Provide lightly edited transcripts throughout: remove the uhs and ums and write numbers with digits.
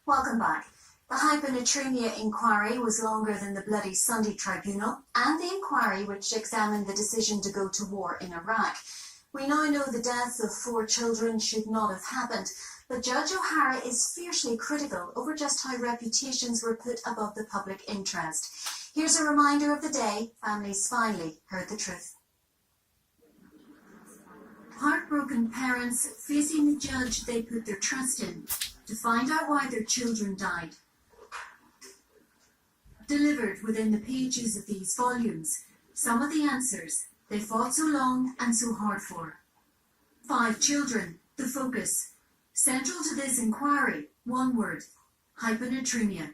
Welcome back. The hyponatremia inquiry was longer than the Bloody Sunday Tribunal and the inquiry which examined the decision to go to war in Iraq. We now know the deaths of 4 children should not have happened, but Judge O'Hara is fiercely critical over just how reputations were put above the public interest. Here's a reminder of the day families finally heard the truth. Heartbroken parents facing the judge they put their trust in to find out why their children died. Delivered within the pages of these volumes, some of the answers they fought so long and so hard for. 5 children, the focus. Central to this inquiry, one word: hyponatremia.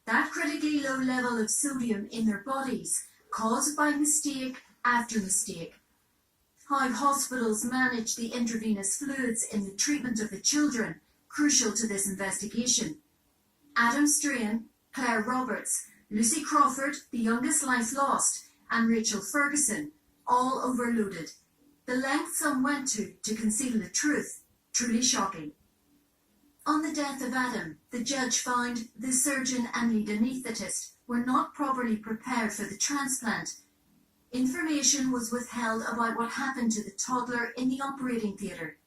That critically low level of sodium in their bodies caused by mistake after mistake. How hospitals manage the intravenous fluids in the treatment of the children, crucial to this investigation. Adam Strahan, Claire Roberts, Lucy Crawford, the youngest life lost, and Rachel Ferguson, all overloaded. The length some went to conceal the truth, truly shocking. On the death of Adam, the judge found the surgeon and lead anaesthetist were not properly prepared for the transplant. Information was withheld about what happened to the toddler in the operating theatre.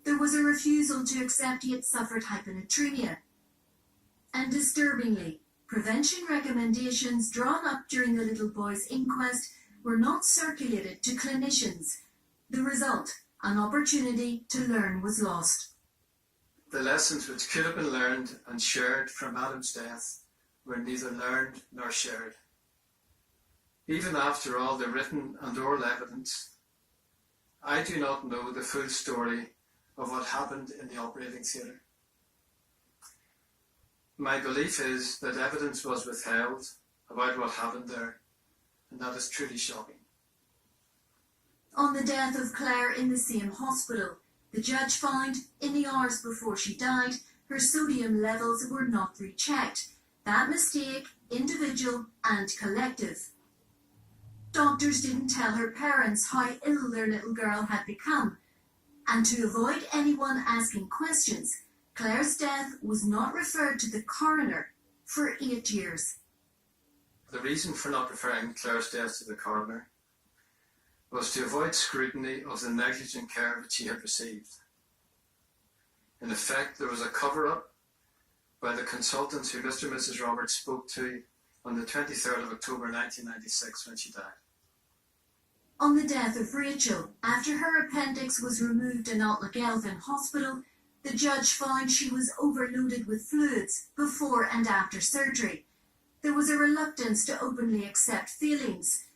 There was a refusal to accept he had suffered hyponatremia. And disturbingly, prevention recommendations drawn up during the little boy's inquest were not circulated to clinicians. The result, an opportunity to learn was lost. The lessons which could have been learned and shared from Adam's death were neither learned nor shared. Even after all the written and oral evidence, I do not know the full story of what happened in the operating theatre. My belief is that evidence was withheld about what happened there, and that is truly shocking. On the death of Claire in the same hospital, the judge found, in the hours before she died, her sodium levels were not rechecked. That mistake, individual and collective. Doctors didn't tell her parents how ill their little girl had become, and to avoid anyone asking questions, Claire's death was not referred to the coroner for 8 years. The reason for not referring Claire's death to the coroner was to avoid scrutiny of the negligent care which she had received. In effect, there was a cover-up by the consultants who Mr. and Mrs. Roberts spoke to on the 23rd of October 1996 when she died. On the death of Rachel, after her appendix was removed in Altlagelvin Hospital, the judge found she was overloaded with fluids before and after surgery. There was a reluctance to openly accept feelings.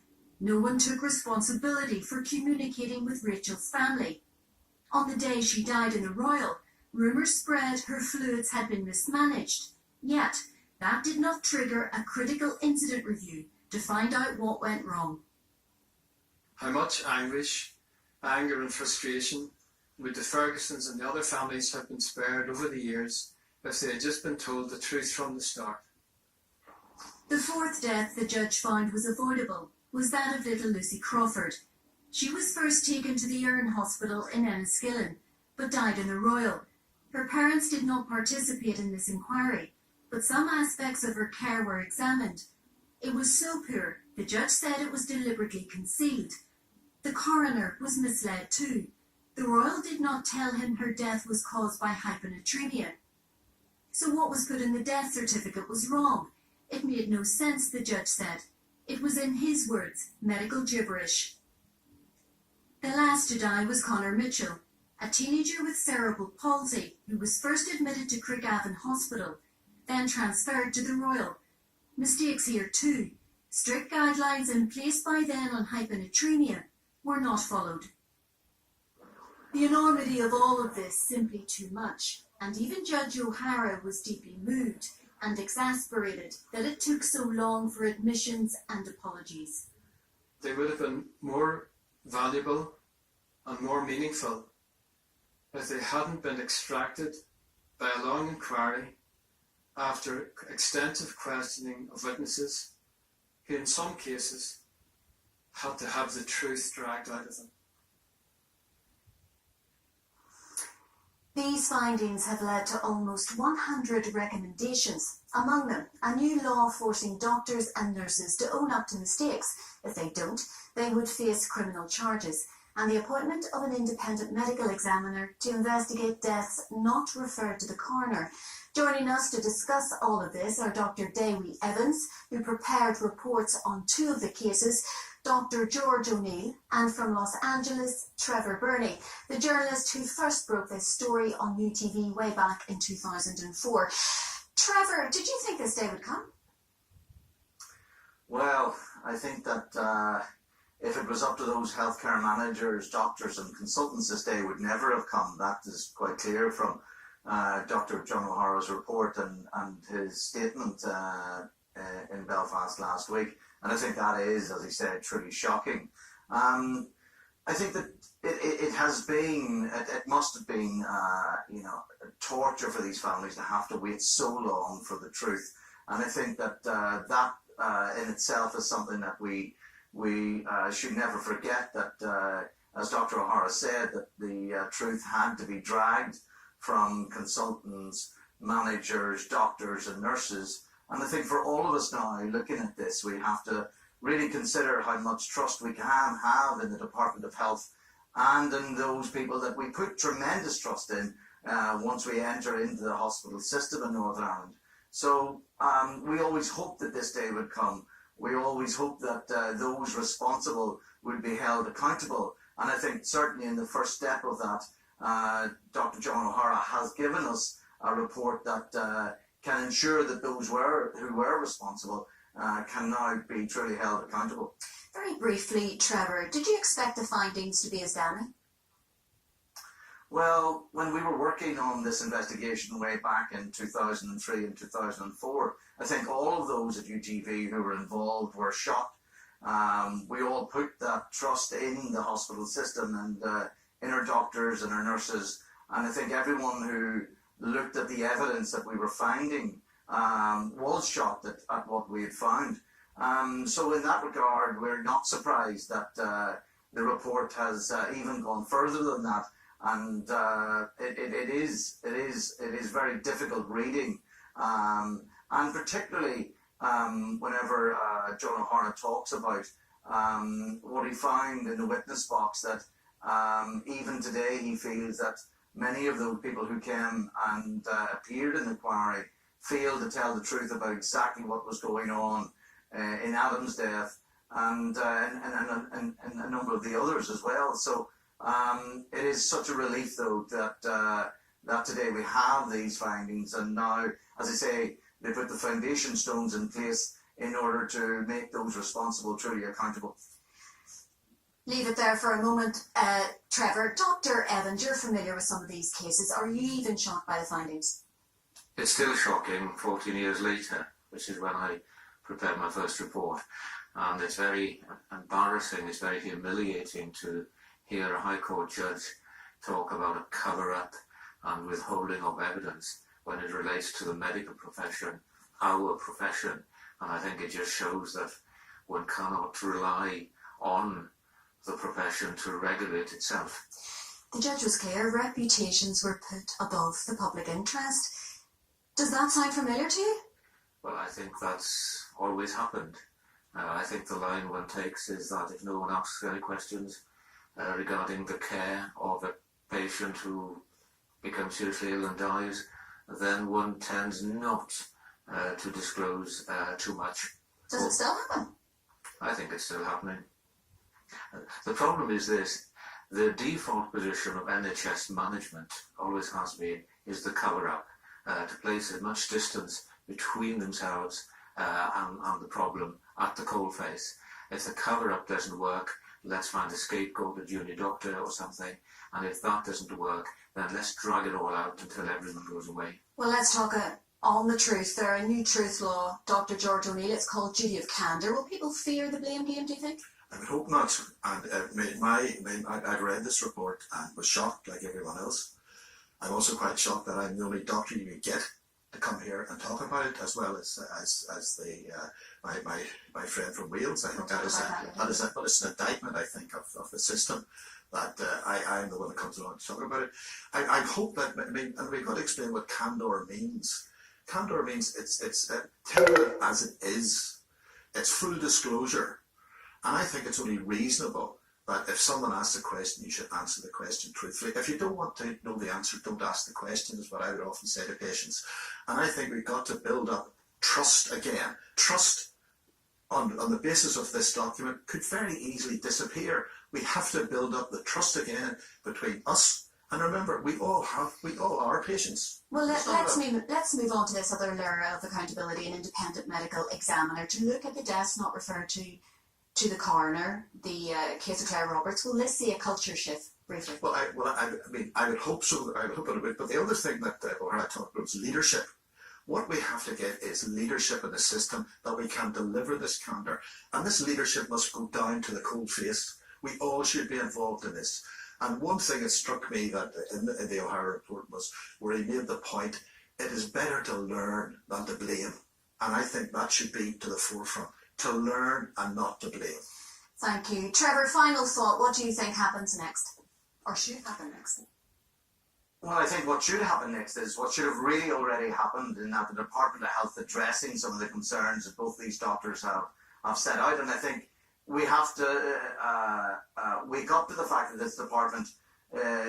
No one took responsibility for communicating with Rachel's family. On the day she died in the Royal, rumours spread her fluids had been mismanaged. Yet, that did not trigger a critical incident review to find out what went wrong. How much anguish, anger and frustration would the Fergusons and the other families have been spared over the years if they had just been told the truth from the start. The 4th death the judge found was avoidable was that of little Lucy Crawford. She was first taken to the Erne Hospital in Enniskillen, but died in the Royal. Her parents did not participate in this inquiry, but some aspects of her care were examined. It was so poor, the judge said it was deliberately concealed. The coroner was misled too. The Royal did not tell him her death was caused by hyponatremia. So what was put in the death certificate was wrong. It made no sense, the judge said. It was, in his words, medical gibberish. The last to die was Conor Mitchell, a teenager with cerebral palsy who was first admitted to Craigavon Hospital, then transferred to the Royal. Mistakes here too. Strict guidelines in place by then on hyponatremia were not followed. The enormity of all of this simply too much, and even Judge O'Hara was deeply moved and exasperated that it took so long for admissions and apologies. They would have been more valuable and more meaningful if they hadn't been extracted by a long inquiry after extensive questioning of witnesses who in some cases had to have the truth dragged out of them. These findings have led to almost 100 recommendations, among them a new law forcing doctors and nurses to own up to mistakes. If they don't, they would face criminal charges, and the appointment of an independent medical examiner to investigate deaths not referred to the coroner. Joining us to discuss all of this are Dr. Dewi Evans, who prepared reports on 2 of the cases, Dr. George O'Neill, and from Los Angeles, Trevor Burney, the journalist who first broke this story on UTV way back in 2004. Trevor, did you think this day would come? Well, I think that if it was up to those healthcare managers, doctors and consultants, this day would never have come. That is quite clear from Dr. John O'Hara's report and his statement in Belfast last week. And I think that is, as he said, truly shocking. I think that it has been, it must have been, torture for these families to have to wait so long for the truth. And I think that that in itself is something that we should never forget, that as Dr. O'Hara said, that the truth had to be dragged from consultants, managers, doctors and nurses. And I think for all of us now looking at this, we have to really consider how much trust we can have in the Department of Health and in those people that we put tremendous trust in once we enter into the hospital system in Northern Ireland. So we always hoped that this day would come. We always hoped that those responsible would be held accountable. And I think certainly in the first step of that, Dr. John O'Hara has given us a report that can ensure that those who were responsible can now be truly held accountable. Very briefly, Trevor, did you expect the findings to be as damning? Well, when we were working on this investigation way back in 2003 and 2004, I think all of those at UTV who were involved were shocked. We all put that trust in the hospital system and in our doctors and our nurses, and I think everyone who looked at the evidence that we were finding was shocked at what we had found. So in that regard, we're not surprised that the report has even gone further than that. And it is very difficult reading, and particularly whenever John O'Hara talks about what he found in the witness box, that even today he feels that many of those people who came and appeared in the inquiry failed to tell the truth about exactly what was going on in Adam's death and a number of the others as well. So it is such a relief, though, that today we have these findings, and now, as I say, they put the foundation stones in place in order to make those responsible truly accountable. Leave it there for a moment, Trevor. Dr. Evans, you're familiar with some of these cases. Are you even shocked by the findings? It's still shocking 14 years later, which is when I prepared my first report. And it's very embarrassing, it's very humiliating to hear a High Court judge talk about a cover-up and withholding of evidence when it relates to the medical profession, our profession. And I think it just shows that one cannot rely on the profession to regulate itself. The judge was clear, reputations were put above the public interest. Does that sound familiar to you? Well, I think that's always happened. I think the line one takes is that if no one asks any questions regarding the care of a patient who becomes seriously ill and dies, then one tends not to disclose too much. Does it still happen? I think it's still happening. The problem is this: the default position of NHS management, always has been, is the cover-up, to place as much distance between themselves and the problem at the coalface. If the cover-up doesn't work, let's find a scapegoat, a junior doctor or something, and if that doesn't work, then let's drag it all out until everyone goes away. Well, let's talk on the truth. There's a new truth law, Dr. George O'Neill. It's called duty of candour. Will people fear the blame game, do you think? I would hope not. And I've read this report and was shocked like everyone else. I'm also quite shocked that I'm the only doctor you would get to come here and talk about it, as well as my friend from Wales. I think that is an indictment, I think, of the system. that I'm the one that comes along to talk about it. I hope that, I mean, and we've got to explain what candor means. Candor means it's tell it as it is. It's full disclosure. And I think it's only reasonable that if someone asks a question, you should answer the question truthfully. If you don't want to know the answer, don't ask the question, is what I would often say to patients. And I think we've got to build up trust again. Trust on the basis of this document could very easily disappear. We have to build up the trust again between us. And remember, we all are patients. Well, let's move on to this other layer of accountability, an independent medical examiner to look at the deaths not referred to the coroner, the case of Claire Roberts. Will this see a culture shift briefly? Well, I mean, I would hope so. I would hope it would. But the other thing that O'Hara talked about was leadership. What we have to get is leadership in the system that we can deliver this candor. And this leadership must go down to the cold face. We all should be involved in this. And one thing that struck me that in the O'Hara report was where he made the point, it is better to learn than to blame. And I think that should be to the forefront, to learn and not to blame. Thank you. Trevor, final thought. What do you think happens next? Or should happen next? Well, I think what should happen next is what should have really already happened, in that the Department of Health addressing some of the concerns that both these doctors have set out. And I think we have to wake up to the fact that this department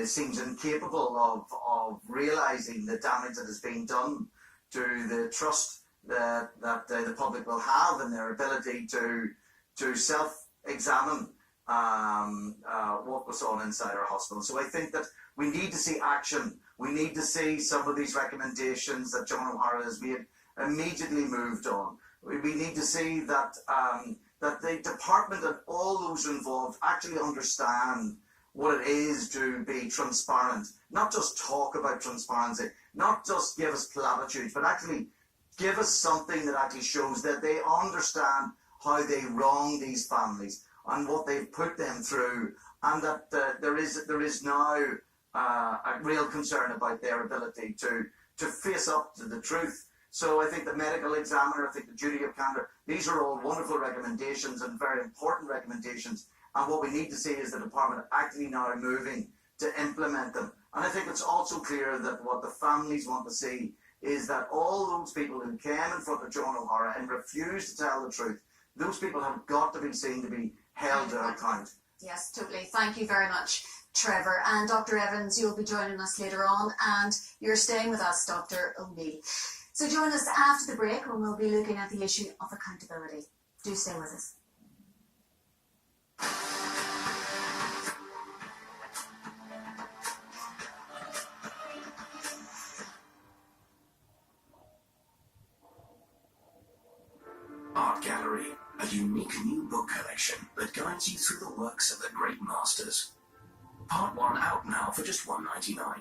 seems incapable of realising the damage that has been done to the trust that the public will have in their ability to self-examine what goes on inside our hospital. So I think that we need to see action. We need to see some of these recommendations that John O'Hara has made immediately moved on. We need to see that that the department and all those involved actually understand what it is to be transparent. Not just talk about transparency, not just give us platitudes, but actually give us something that actually shows that they understand how they wrong these families and what they've put them through, and that there is now a real concern about their ability to face up to the truth. So I think the medical examiner, I think the duty of candor, these are all wonderful recommendations and very important recommendations. And what we need to see is the department actually now moving to implement them. And I think it's also clear that what the families want to see is that all those people who came in front of John O'Hara and refused to tell the truth, those people have got to be seen to be held to account. Yes, totally. Thank you very much, Trevor. And Dr. Evans, you'll be joining us later on, and you're staying with us, Dr. O'Neill. So join us after the break when we'll be looking at the issue of accountability. Do stay with us. Art Gallery, a unique new book collection that guides you through the works of the great masters. Part 1 out now for just $1.99.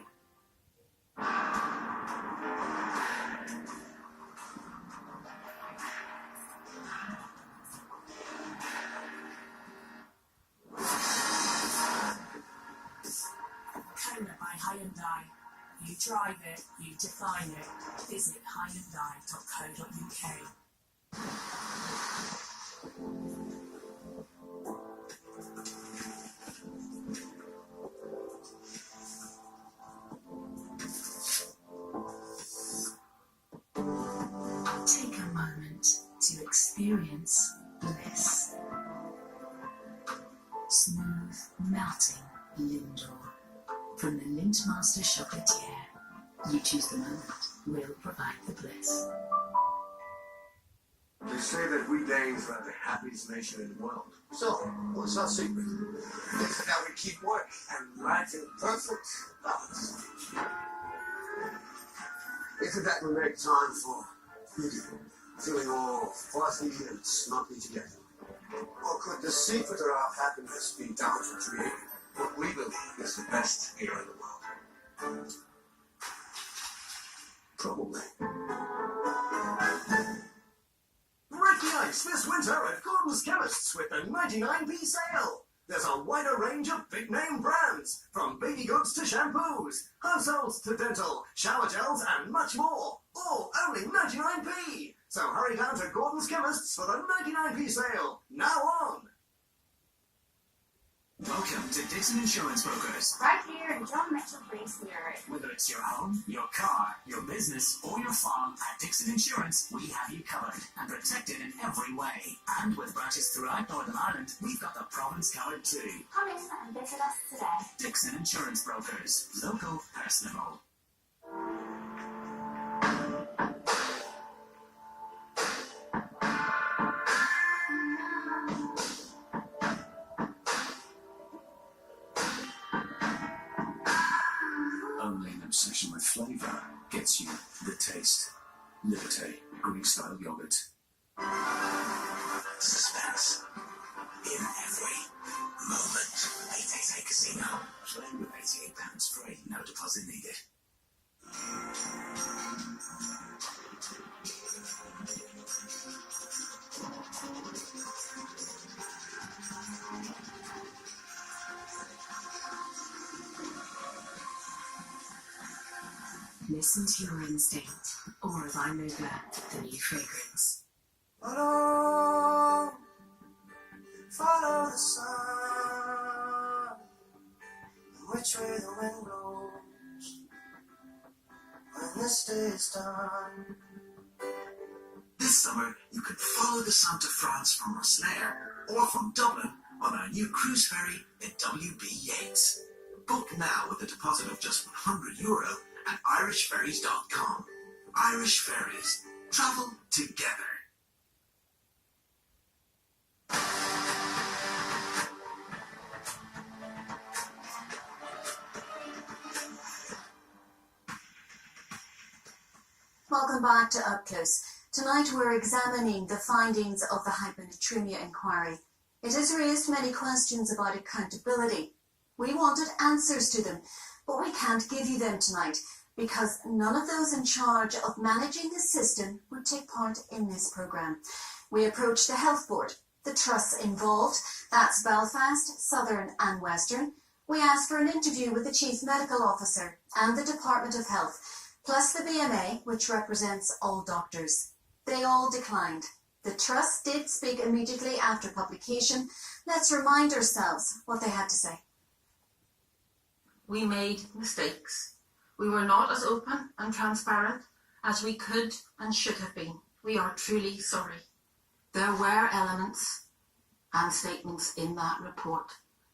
Kona by Hyundai. You drive it, you define it. Visit hyundai.co.uk. Take a moment to experience bliss. Smooth, melting Lindor. From the Lintmaster Chocolatier, you choose the moment, we'll provide the bliss. They say that we Danes are the happiest nation in the world. So, what's our secret? It's that we keep work and life in perfect balance. Isn't that we make time for beauty, feeling all fuzzy and snuggly together? Or could the secret of our happiness be down to creating what we believe is the best here in the world? Probably. Break the ice this winter at Gordon's Chemists with the 99p sale. There's a wider range of big-name brands, from baby goods to shampoos, households to dental, shower gels and much more, all only 99p. So hurry down to Gordon's Chemists for the 99p sale, now on. Welcome to Dixon Insurance Brokers. Right here in John Mitchell Place near it. Whether it's your home, your car, your business, or your farm, at Dixon Insurance, we have you covered and protected in every way. And with branches throughout Northern Ireland, we've got the province covered too. Come in and visit us today. Dixon Insurance Brokers. Local, personable. Only an obsession with flavour gets you the taste. Liberté Greek-style yogurt. Suspense. In every moment. 888 Casino. Play with £88 free. No deposit needed. Listen to your instinct, or as I move that, the new fragrance. Follow the sun, which way the wind blows, when this day is done. This summer, you can follow the sun to France from Rosslare or from Dublin on our new cruise ferry in WB Yates. Book now with a deposit of just €100 at irishferries.com. Irish Ferries. Travel together. Welcome back to Up Close. Tonight we're examining the findings of the hyponatremia inquiry. It has raised many questions about accountability. We wanted answers to them, but we can't give you them tonight because none of those in charge of managing the system would take part in this programme. We approached the Health Board, the trusts involved, that's Belfast, Southern and Western. We asked for an interview with the Chief Medical Officer and the Department of Health, plus the BMA, which represents all doctors. They all declined. The Trust did speak immediately after publication. Let's remind ourselves what they had to say. We made mistakes. We were not as open and transparent as we could and should have been. We are truly sorry. There were elements and statements in that report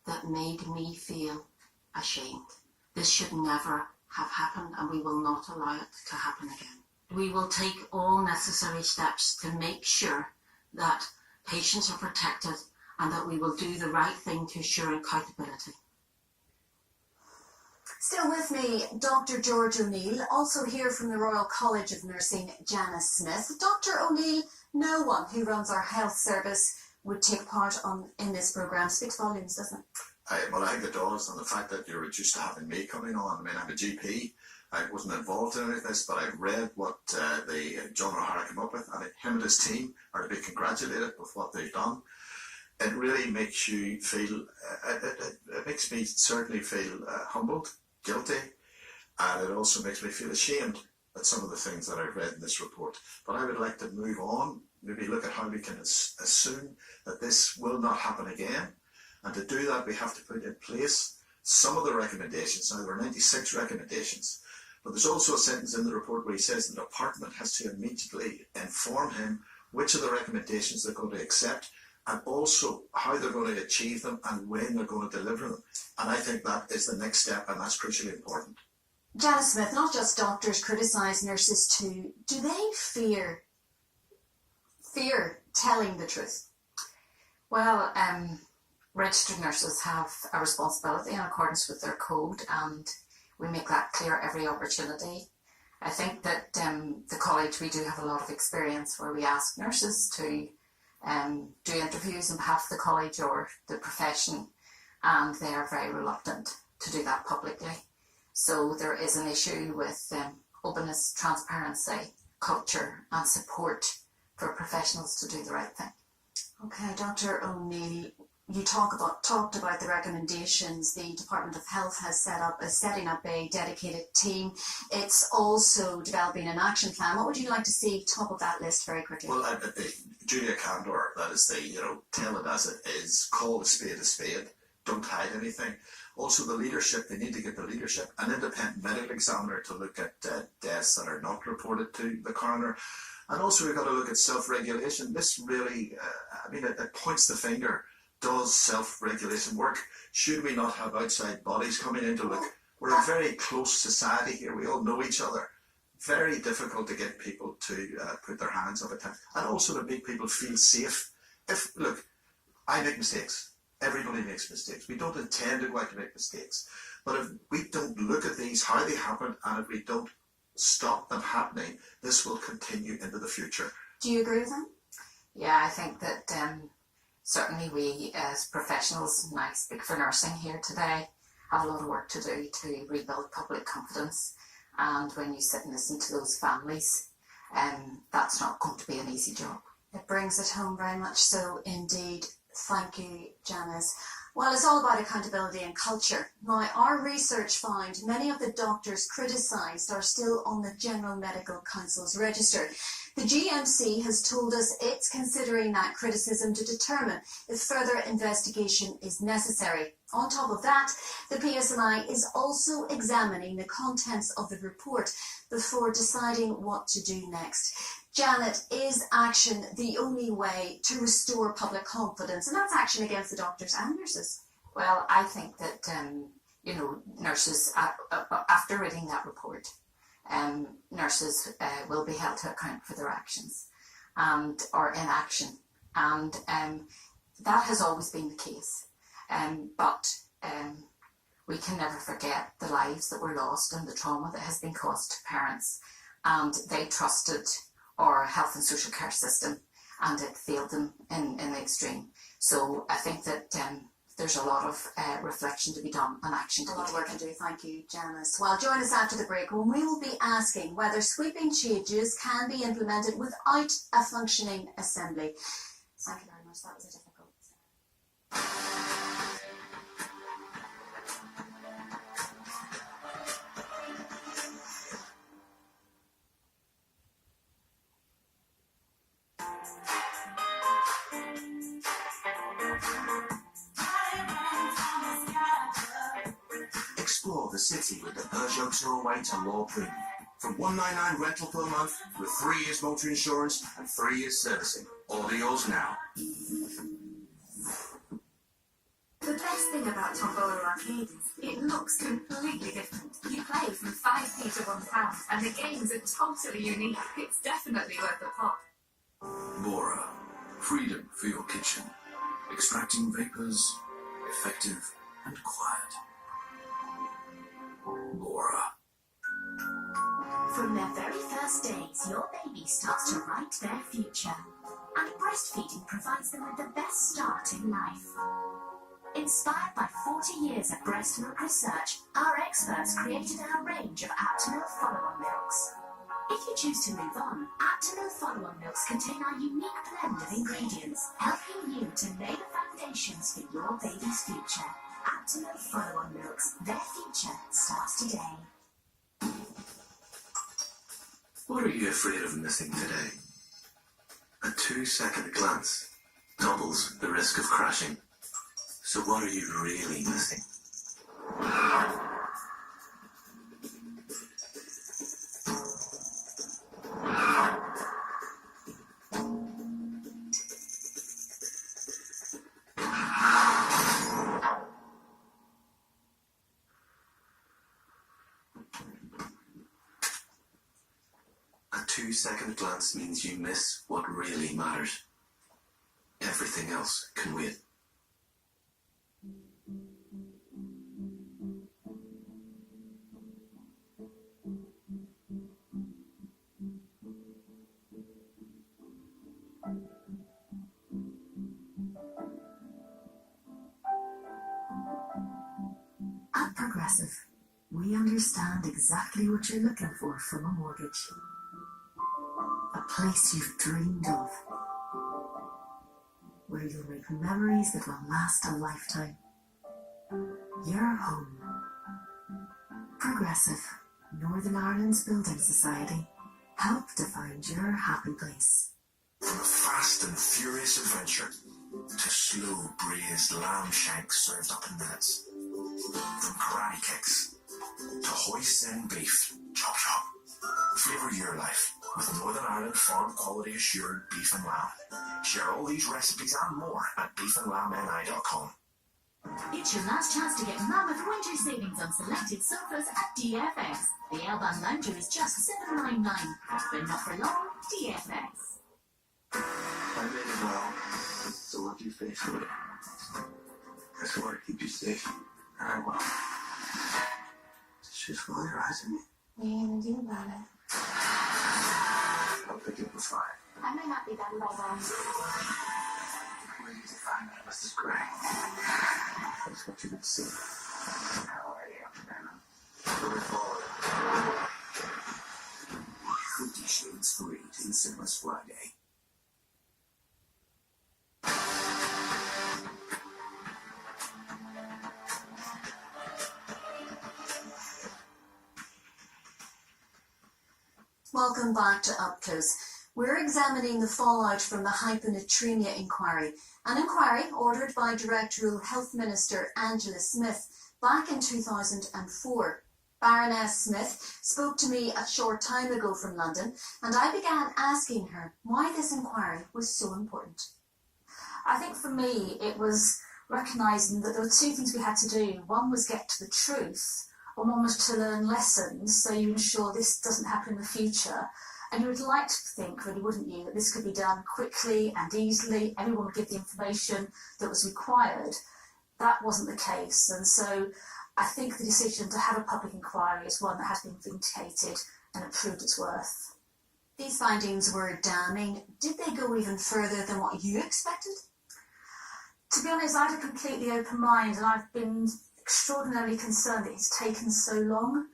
that made me feel ashamed. This should never have happened, and we will not allow it to happen again. We will take all necessary steps to make sure that patients are protected and that we will do the right thing to ensure accountability. Still with me, Dr. George O'Neill, also here from the Royal College of Nursing, Janice Smith. Dr. O'Neill, no one who runs our health service would take part in this programme. Speaks volumes, doesn't it? Well, I think it does, and the fact that you're reduced to having me coming on. I mean, I'm a GP. I wasn't involved in any of this, but I've read what John O'Hara came up with, and him and his team are to be congratulated with what they've done. It really makes you feel, it makes me certainly feel humbled, guilty, and it also makes me feel ashamed at some of the things that I've read in this report. But I would like to move on, maybe look at how we can assume that this will not happen again. And to do that, we have to put in place some of the recommendations. Now, there are 96 recommendations, but there's also a sentence in the report where he says the department has to immediately inform him which of the recommendations they're going to accept and also how they're going to achieve them and when they're going to deliver them. And I think that is the next step, and that's crucially important. Janice Smith, not just doctors criticise nurses too. Do they fear telling the truth? Well, registered nurses have a responsibility in accordance with their code, and we make that clear every opportunity. I think that the college, we do have a lot of experience where we ask nurses to do interviews on behalf of the college or the profession, and they are very reluctant to do that publicly. So there is an issue with openness, transparency, culture and support for professionals to do the right thing. Okay, Dr. O'Neill, you talked about the recommendations. The Department of Health has setting up a dedicated team. It's also developing an action plan. What would you like to see top of that list very quickly? Well, duty of candor, that is tell it as it is, call a spade don't hide anything. Also, the leadership, they need to get the leadership, an independent medical examiner to look at deaths that are not reported to the coroner. And also, we've got to look at self-regulation. This really, it points the finger. Does self-regulation work? Should we not have outside bodies coming in to look? We're a very close society here. We all know each other. Very difficult to get people to put their hands up at times. And also to make people feel safe. Look, I make mistakes. Everybody makes mistakes. We don't intend to go out to make mistakes. But if we don't look at these, how they happen, and if we don't stop them happening, this will continue into the future. Do you agree with him? Yeah, I think that certainly we as professionals, and I speak for nursing here today, have a lot of work to do to rebuild public confidence. And when you sit and listen to those families, that's not going to be an easy job. It brings it home very much so indeed. Thank you, Janice. Well, it's all about accountability and culture. Now, our research found many of the doctors criticised are still on the General Medical Council's register. The GMC has told us it's considering that criticism to determine if further investigation is necessary. On top of that, the PSNI is also examining the contents of the report before deciding what to do next. Janet, is action the only way to restore public confidence? And that's action against the doctors and nurses. Well, I think that, nurses, after reading that report, nurses will be held to account for their actions or inaction. And that has always been the case. But we can never forget the lives that were lost and the trauma that has been caused to parents. And they trusted our health and social care system, and it failed them in the extreme. So I think that there's a lot of reflection to be done and action to be taken. A lot of work to do. Thank you, Janice. Well, join us after the break when we will be asking whether sweeping changes can be implemented without a functioning assembly. Thank you very much. That was a difficult. Explore the city with the Peugeot Tourway to Law Premium. From $199 rental per month with 3 years motor insurance and 3 years servicing. Order yours now. The best thing about Tombola Arcade is it looks completely different. You play from 5p to £1 and the games are totally unique. It's definitely worth a pop. Bora. Freedom for your kitchen. Extracting vapors, effective and quiet. Bora. From their very first days, your baby starts to write their future. And breastfeeding provides them with the best start in life. Inspired by 40 years of breast milk research, our experts created our range of Aptamil follow-on milks. If you choose to move on, Aptamil follow-on milks contain our unique blend of ingredients, helping you to lay the foundations for your baby's future. Aptamil follow-on milks, their future starts today. What are you afraid of missing today? A 2-second glance doubles the risk of crashing. So what are you really missing? A 2-second glance means you miss what really matters. Everything else can wait. At Progressive, we understand exactly what you're looking for from a mortgage. A place you've dreamed of, where you'll make memories that will last a lifetime. Your home. Progressive, Northern Ireland's Building Society. Help to find your happy place. From a fast and furious adventure, to slow braised lamb shanks served up in minutes. From karate kicks to hoisin beef, chop chop. Flavour your life with Northern Ireland farm quality assured beef and lamb. Share all these recipes and more at beefandlambni.com. It's your last chance to get mammoth winter savings on selected sofas at DFS. The Elban Lounger is just $7.99, but not for long. DFS. I made it well. So what do you face with it? I swear to keep you safe. And I will. Just roll your eyes at me. What are you gonna do about it? I'll pick you up a fight. I may not be done by then. Please find me, Mrs. Gray. I just want you to see. How are you? Moving forward. 50 Shades Free in cinemas Friday. Welcome back to Up Close. We're examining the fallout from the hyponatremia inquiry, an inquiry ordered by Directorial Health Minister Angela Smith back in 2004. Baroness Smith spoke to me a short time ago from London, and I began asking her why this inquiry was so important. I think for me it was recognising that there were two things we had to do. One was get to the truth, and one was to learn lessons so you ensure this doesn't happen in the future. And you would like to think, really, wouldn't you, that this could be done quickly and easily, everyone would give the information that was required. That wasn't the case, and so I think the decision to have a public inquiry is one that has been vindicated and it proved its worth. These findings were damning. Did they go even further than what you expected? To be honest, I had a completely open mind, and I've been extraordinarily concerned that it's taken so long.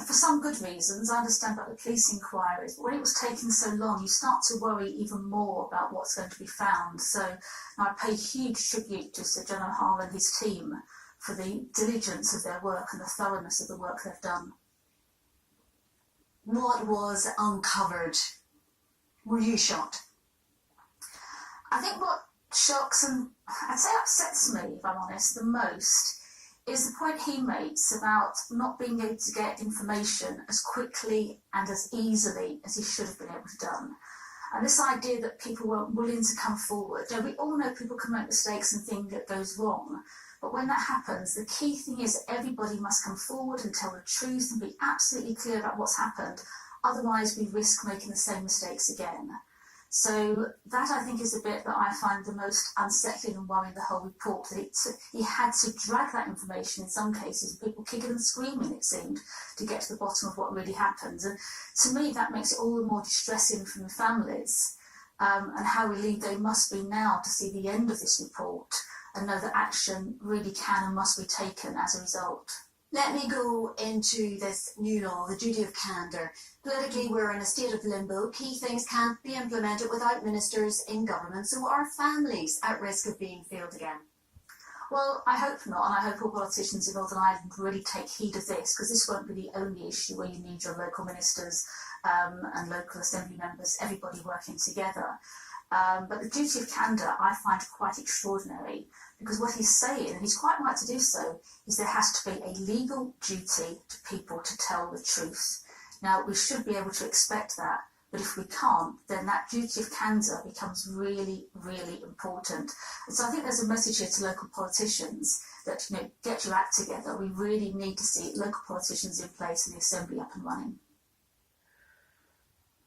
For some good reasons. I understand about the police inquiries, but when it was taking so long, you start to worry even more about what's going to be found. So I pay huge tribute to Sir John O'Hara and his team for the diligence of their work and the thoroughness of the work they've done. What was uncovered? Were you shocked? I think what shocks and I'd say upsets me, if I'm honest, the most is the point he makes about not being able to get information as quickly and as easily as he should have been able to done. And this idea that people weren't willing to come forward. You know, we all know people can make mistakes and things that goes wrong. But when that happens, the key thing is everybody must come forward and tell the truth and be absolutely clear about what's happened. Otherwise, we risk making the same mistakes again. So that, I think, is the bit that I find the most unsettling and worrying the whole report, that he had to drag that information in some cases, people kicking and screaming, it seemed, to get to the bottom of what really happened. And to me, that makes it all the more distressing from the families, and how relieved they must be now to see the end of this report and know that action really can and must be taken as a result. Let me go into this new law, the duty of candour. Politically, we're in a state of limbo. Key things can't be implemented without ministers in government, so are families at risk of being failed again? Well, I hope not, and I hope all politicians in Northern Ireland really take heed of this, because this won't be the only issue where you need your local ministers and local assembly members, everybody working together. But the duty of candour I find quite extraordinary, because what he's saying, and he's quite right to do so, is there has to be a legal duty to people to tell the truth. Now, we should be able to expect that, but if we can't, then that duty of candour becomes really, really important. And so I think there's a message here to local politicians that, you know, get your act together. We really need to see local politicians in place and the Assembly up and running.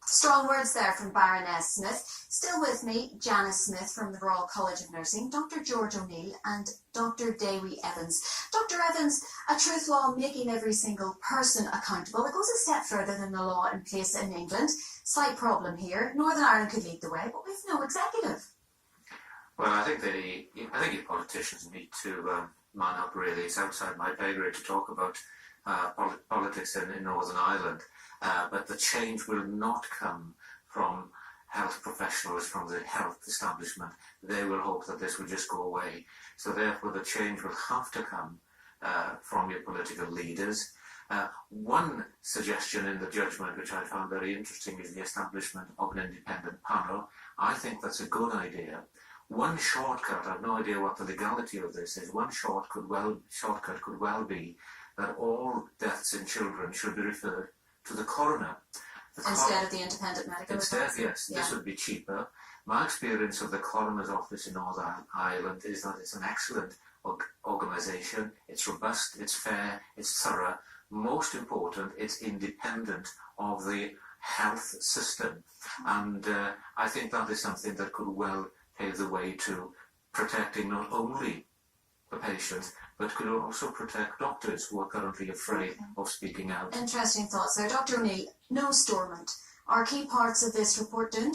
Strong words there from Baroness Smith. Still with me, Janice Smith from the Royal College of Nursing, Dr. George O'Neill and Dr. Dewi Evans. Dr. Evans, a truth law making every single person accountable. It goes a step further than the law in place in England. Slight problem here. Northern Ireland could lead the way, but we've no executive. Well, I think you politicians need to man up, really. It's outside my pay grade to talk about politics in Northern Ireland. But the change will not come from health professionals, from the health establishment. They will hope that this will just go away. So therefore the change will have to come from your political leaders. One suggestion in the judgment, which I found very interesting, is the establishment of an independent panel. I think that's a good idea. one shortcut, I've no idea what the legality of this is, one shortcut could well be that all deaths in children should be referred to the coroner. Instead of the independent medical advice? Yes, this would be cheaper. My experience of the coroner's office in Northern Ireland is that it's an excellent organisation. It's robust, it's fair, it's thorough. Most important, it's independent of the health system. And I think that is something that could well pave the way to protecting not only the patients, but could also protect doctors who are currently afraid of speaking out. Interesting thoughts there. Dr. O'Neill, no Stormont. Are key parts of this report doomed?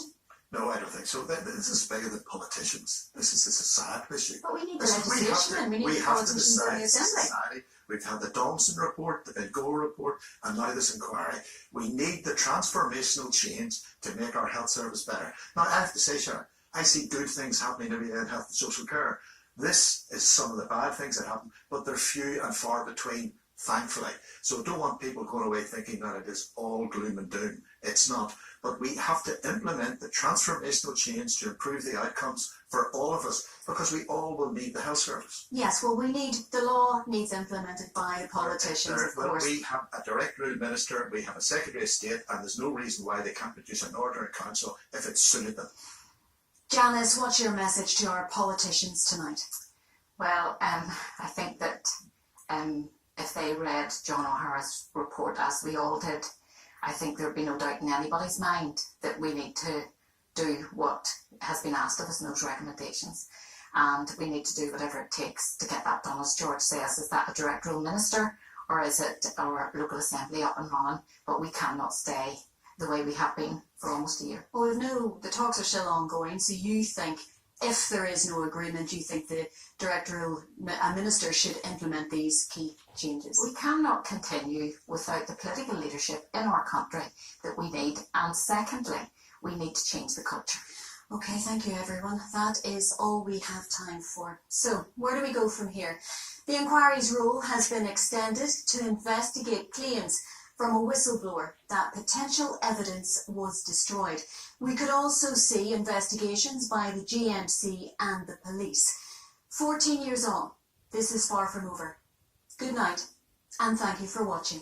No, I don't think so. This is bigger than politicians. This is a societal issue. But we need the legislation and we need the politicians in the Assembly. We've had the Domson report, the Bidgour report, and now this inquiry. We need the transformational change to make our health service better. Now, I have to say, Sharon, I see good things happening every day in health and social care. This is some of the bad things that happen, but they're few and far between, thankfully. So I don't want people going away thinking that it is all gloom and doom. It's not. But we have to implement the transformational change to improve the outcomes for all of us, because we all will need the health service. Yes, well, the law needs implemented by the politicians, of course. We have a direct rule minister, we have a Secretary of State, and there's no reason why they can't produce an order in council if it suited them. Janice, what's your message to our politicians tonight? Well, I think that if they read John O'Hara's report, as we all did, I think there'd be no doubt in anybody's mind that we need to do what has been asked of us in those recommendations. And we need to do whatever it takes to get that done. As George says, is that a direct rule minister or is it our local assembly up and running? But we cannot stay the way we have been for almost a year. Well, the talks are still ongoing, so you think if there is no agreement, you think the direct rule minister should implement these key changes? We cannot continue without the political leadership in our country that we need. And secondly, we need to change the culture. Okay, thank you everyone. That is all we have time for. So, where do we go from here? The inquiry's role has been extended to investigate claims from a whistleblower that potential evidence was destroyed. We could also see investigations by the GMC and the police. 14 years on, this is far from over. Good night, and thank you for watching.